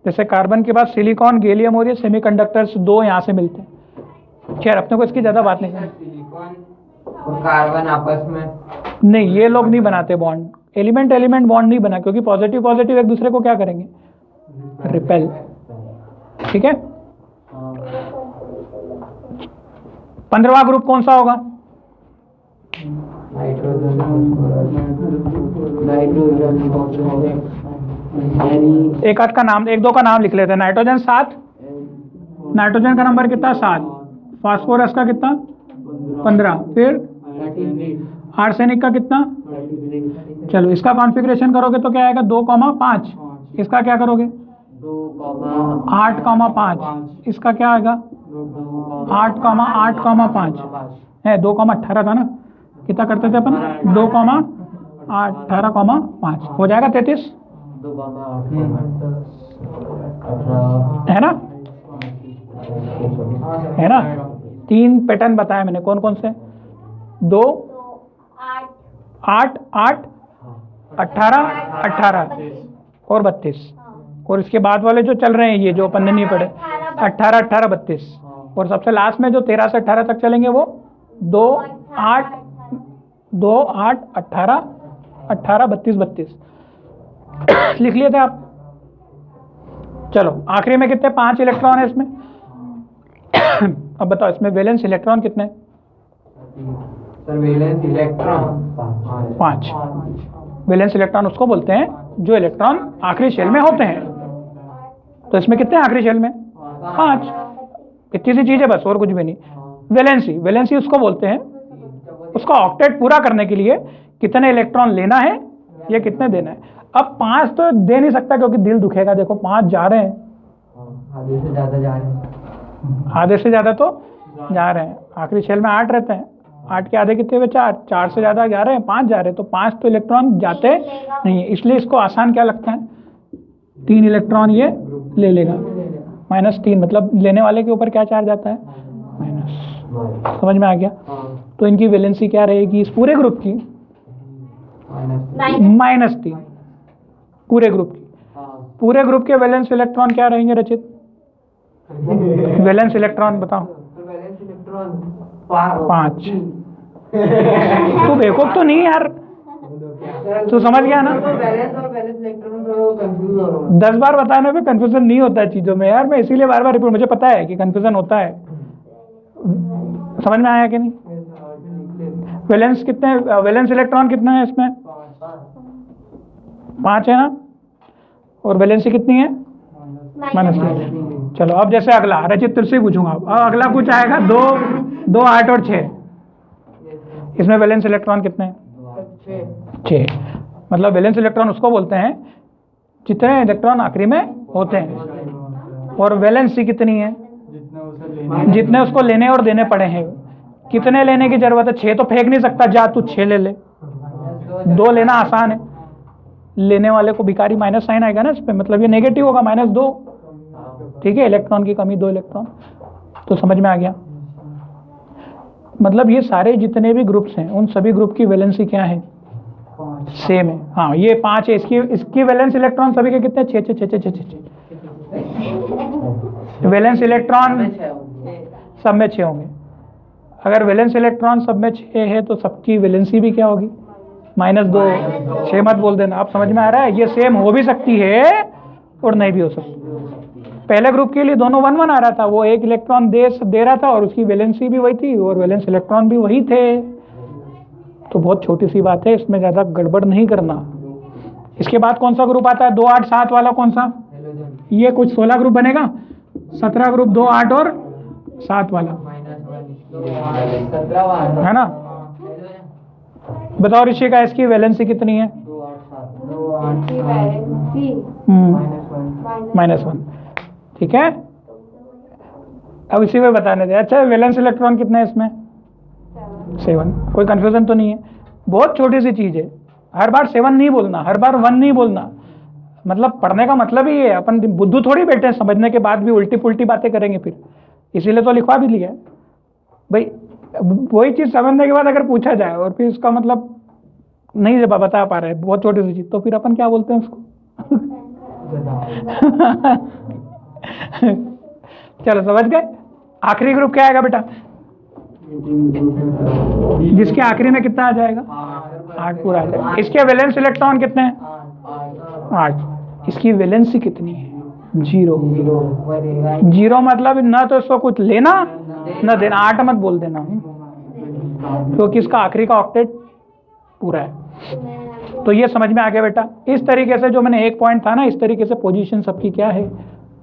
जैसे कार्बन के बाद सिलिकॉन, गैलियम और ये सेमीकंडक्टर्स 2 यहाँ से मिलते हैं। खैर अपने को इसकी ज़्यादा बात नहीं करनी। सिलिकॉन और कार्बन आपस में नहीं, ये लोग नहीं बनाते बॉन्ड, एलिमेंट बॉन्ड नहीं बना, क्योंकि पॉजिटिव एक दूसरे को क्या करेंगे? रिपेल। ठीक है, 15वां ग्रुप कौन सा होगा? एक आध का नाम, 1 2 का नाम लिख लेते हैं। नाइट्रोजन 7, नाइट्रोजन का नंबर कितना? 7। फास्फोरस का कितना? 15। फिर आर्सेनिक का कितना? चलो इसका कॉन्फ़िगरेशन करोगे तो क्या आएगा? 2,5। इसका क्या करोगे? 8,5। इसका क्या आएगा? 8,8,5 है। 2,18 था ना, कितना करते थे अपन? 2,18,5 हो जाएगा 33, है ना? है ना? 3 पैटर्न बताया मैंने, कौन कौन से? 2 8 8 18 18 और 32। और इसके बाद वाले जो चल रहे हैं, ये जो अपन ने नहीं पढ़े, 18 18 32। और सबसे लास्ट में जो 13 से 18 तक चलेंगे वो 2 8 18 18 32 32 लिख लिए थे आप। चलो आखिरी में कितने? 5 इलेक्ट्रॉन है इसमें। अब बताओ इसमें वैलेंस इलेक्ट्रॉन कितने? Sir valence electron 5। Valence electron उसको बोलते हैं जो इलेक्ट्रॉन आखिरी शेल में होते हैं। तो इसमें कितने आखिरी शेल में? 5। इतनी सी चीज है बस, और कुछ भी नहीं। वैलेंसी उसको बोलते हैं, उसका ऑक्टेट पूरा करने के लिए कितने इलेक्ट्रॉन लेना है या कितने देना है। अब 5 तो दे नहीं सकता क्योंकि दिल दुखेगा। देखो 5 जा रहे हैं, आधे से ज्यादा जा रहे हैं। आधे से ज्यादा तो जा रहे हैं। आखिरी शेल में 8 रहते हैं, 8 के आधे कितने हुए 4, 4 से ज़्यादा जा रहे हैं, 5 जा रहे हैं, तो 5 तो इलेक्ट्रॉन जाते नहीं है, इसलिए इसको आसान क्या लगता है, 3 इलेक्ट्रॉन ये ले लेगा। -3 मतलब लेने वाले के ऊपर क्या चार्ज आता है, माइनस। समझ में आ गया? तो इनकी वैलेंसी क्या रहेगी इस पूरे ग्रुप की, -3 पूरे ग्रुप की। पूरे ग्रुप के वैलेंस इलेक्ट्रॉन क्या रहेंगे रचित? वैलेंस इलेक्ट्रॉन बताओ। Valence electron 5। तू बेवकूफ तो नहीं यार, तू समझ गया ना? वैलेंस और वैलेंस इलेक्ट्रॉन तो कंफ्यूज हो रहा हूँ। 10 बार बताने पे कंफ्यूजन नहीं होता है चीज़ों में यार, मैं इसीलिए बार बार रिपीट, मुझे पता है कि कंफ्यूजन होता है। समझ में आया कि नहीं? वैलेंस कितने, वैलेंस इलेक्ट्रॉन कितने हैं इसमें? 5 है ना, और वैलेंसी कितनी है? -3। चलो अब जैसे अगला रचित तुझसे पूछूंगा, अब अगला कुछ आएगा 2, 8 और 6, इसमें वैलेंस इलेक्ट्रॉन कितने हैं? 6। मतलब वैलेंस इलेक्ट्रॉन उसको बोलते हैं जितने इलेक्ट्रॉन आखिरी में होते हैं, और वैलेंसी कितनी है? जितने उसको लेने और देने पड़े हैं। कितने लेने की जरूरत है? 6 तो फेंक नहीं सकता, जा तू 6 ले ले, 2 लेना आसान है, लेने वाले को भिखारी माइनस साइन आएगा ना इस पे, मतलब ये नेगेटिव होगा, -2। ठीक है, इलेक्ट्रॉन की कमी 2 इलेक्ट्रॉन। तो समझ में आ गया? मतलब ये सारे जितने भी ग्रुप्स हैं उन सभी ग्रुप की वैलेंसी क्या है? सेम है। हाँ ये 5 है, इसकी वैलेंस इलेक्ट्रॉन सभी के कितने? 6। वैलेंस इलेक्ट्रॉन सब में 6 होंगे। अगर वैलेंस इलेक्ट्रॉन सब में 6 है तो सबकी वैलेंसी भी क्या होगी? -2। 6 मत बोल देना। आप समझ में आ रहा है? ये सेम हो भी सकती है और नहीं भी हो सकती। पहले ग्रुप के लिए दोनों 1-1 आ रहा था, वो 1 इलेक्ट्रॉन दे रहा था और उसकी वैलेंसी भी वही थी और वैलेंस इलेक्ट्रॉन भी वही थे। तो बहुत छोटी सी बात है, इसमें ज़्यादा गड़बड़ नहीं करना। इसके बाद कौन सा ग्रुप आता है? 2, 8, 7 वाला कौन सा? ये कुछ 16 ग्रुप बनेगा, 17 ग्रुप 2, 8 और 7 वाला, है ना? बताओ ऋषिका, इसकी वैलेंसी कितनी है? -1। ठीक है, अब इसी में बताने दे। अच्छा, वैलेंस इलेक्ट्रॉन कितने हैं इसमें? 7। कोई कंफ्यूजन तो नहीं है? बहुत छोटी सी चीज़ है, हर बार 7 नहीं बोलना, हर बार 1 नहीं बोलना। मतलब पढ़ने का मतलब ही है, अपन बुद्धू थोड़ी बैठे हैं, समझने के बाद भी उल्टी पुल्टी बातें करेंगे फिर, इसीलिए तो लिखवा भी लिया है भाई। वही चीज़ समझने के बाद अगर पूछा जाए और फिर उसका मतलब नहीं जब बता पा रहे हैं, बहुत छोटी सी चीज़, तो फिर अपन क्या बोलते हैं उसको? चलो समझ गए? आखिरी ग्रुप क्या आएगा बेटा? जिसके आखिरी में कितना आ जाएगा? 8 पूरा आ जाएगा। इसके वैलेंस इलेक्ट्रॉन कितने हैं? 8। इसकी वैलेंसी कितनी है? 0। 0 मतलब ना तो इसको कुछ लेना ना देना। 8 मत बोल देना, क्योंकि इसका आखिरी का ऑक्टेट पूरा है। तो ये समझ में आ गया बेटा? इस तरीके से जो मैंने एक पॉइंट था ना, इस तरीके से पोजीशन सबकी क्या है,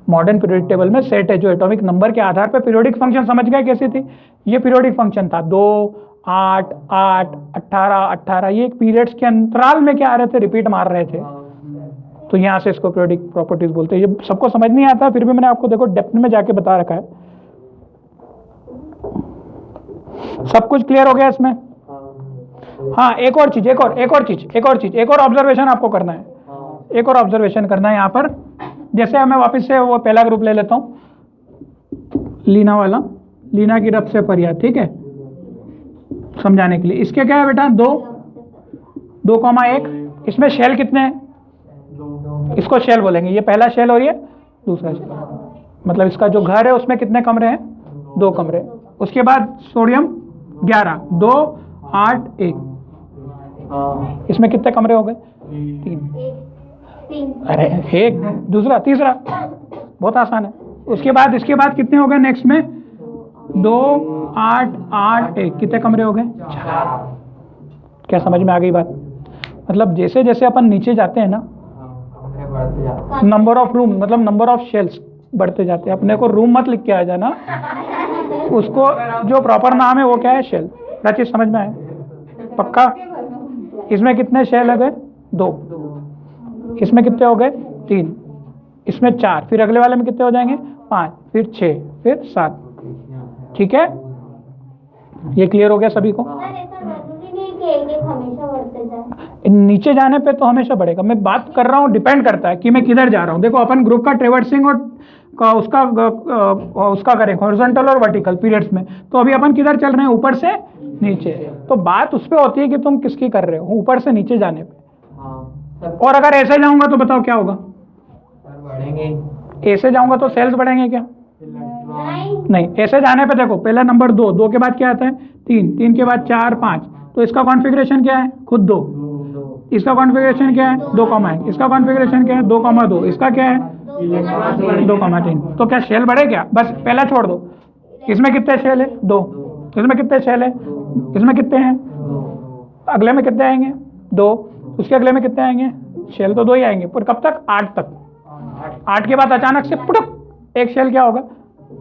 मॉडर्न पीरियोडिक टेबल में सेट है, जो एटॉमिक नंबर के आधार पर पीरियोडिक फंक्शन समझ गए कैसी थी? ये पीरियोडिक फंक्शन था 2, 8, 8, 18, 18, ये एक पीरियड्स के अंतराल में क्या आ रहे थे, रिपीट मार रहे थे। तो यहाँ से इसको पीरियोडिक प्रॉपर्टीज बोलते हैं। ये सबको समझ नहीं आता, फिर भी मैंने आपको देखो डेप्थ में जाके बता रखा है। सब कुछ क्लियर हो गया इसमें? हाँ, एक और ऑब्जर्वेशन आपको करना है। एक और ऑब्जर्वेशन करना है यहाँ पर। जैसे मैं वापस से वो पहला ग्रुप ले लेता हूँ, लीना वाला, लीना की रफ से परिया, ठीक है, समझाने के लिए। इसके क्या है बेटा? 2,1। इसमें शेल कितने हैं? इसको शेल बोलेंगे, ये पहला शेल और ये दूसरा शेल। मतलब इसका जो घर है उसमें कितने कमरे हैं? 2 कमरे। उसके बाद सोडियम 11, 2, 8, 1। इसमें कितने कमरे हो गए? 3। अरे 1, दूसरा, तीसरा, बहुत आसान है। उसके बाद इसके बाद कितने हो गए नेक्स्ट में? 2, 8, 8, 1। कितने कमरे हो गए? 4। क्या समझ में आ गई बात? मतलब जैसे जैसे अपन नीचे जाते हैं ना, नंबर ऑफ रूम मतलब नंबर ऑफ शेल्स बढ़ते जाते हैं। अपने को रूम मत लिख के आ जाना, उसको जो प्रॉपर नाम है वो क्या है? शेल। राचीज समझ में आए? पक्का? इसमें कितने शेल हो गए? 2। इसमें कितने हो गए? 3। इसमें 4। फिर अगले वाले में कितने हो जाएंगे? 5, फिर 6, फिर 7। ठीक है। ये क्लियर हो गया सभी को? सर ऐसा जरूरी नहीं कि एक एक हमेशा बढ़ते जाए। नीचे जाने पे तो हमेशा बढ़ेगा। मैं बात कर रहा हूँ, डिपेंड करता है कि मैं किधर जा रहा हूँ। देखो अपन ग्रुप का ट्रेवर्सिंग और उसका करें हॉरिजॉन्टल और वर्टिकल पीरियड्स में, तो अभी अपन किधर चल रहे हैं, ऊपर से नीचे। तो बात उस पर होती है कि तुम किसकी कर रहे हो, ऊपर से नीचे जाने पे। हाँ और अगर ऐसे जाऊंगा तो बताओ क्या होगा? सर बढ़ेंगे। ऐसे जाऊंगा तो सेल्स बढ़ेंगे क्या? नहीं, नहीं। ऐसे जाने पे देखो, पहला नंबर 2, 2 के बाद क्या आता है 3, 3 के बाद 4, 5। तो इसका कॉन्फ़िगरेशन क्या है? खुद 2। इसका कॉन्फ़िगरेशन क्या है? 2,1। इसका कॉन्फ़िगरेशन क्या है? 2,2। इसका क्या है? 2,3। तो क्या शेल बढ़े क्या? बस पहला छोड़ दो। इसमें कितने शेल है? 2। इसमें कितने शेल है? इसमें कितने हैं? अगले में कितने आएंगे? 2। उसके अगले में कितने आएंगे? शेल तो 2 ही आएंगे, पर कब तक? 8 तक। 8 के बाद अचानक से पुटुक एक शेल क्या होगा?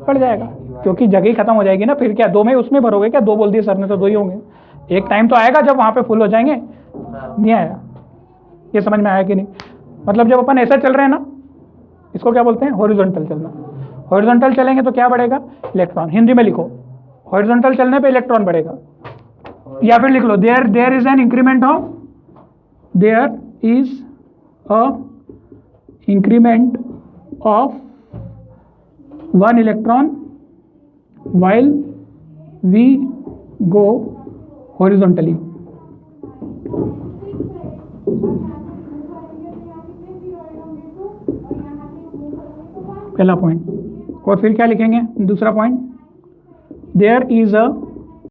बढ़ जाएगा, क्योंकि जगह ही खत्म हो जाएगी ना। फिर क्या 2 में उसमें भरोगे क्या? 2 बोल दिए सर ने तो 2 ही होंगे। एक टाइम तो आएगा जब वहाँ पे फुल हो जाएंगे। नहीं आया? ये समझ में आया कि नहीं? मतलब जब अपन ऐसा चल रहे हैं ना, इसको क्या बोलते हैं? हॉरिजॉन्टल चलना। हॉरिजॉन्टल चलेंगे तो क्या बढ़ेगा? इलेक्ट्रॉन। हिंदी में लिखो, हॉरिजॉन्टल चलने पे इलेक्ट्रॉन बढ़ेगा। या फिर लिख लो, there is an increment of, there is a increment of 1 electron while we go horizontally। पहला पॉइंट। और फिर क्या लिखेंगे? दूसरा पॉइंट, देयर इज अ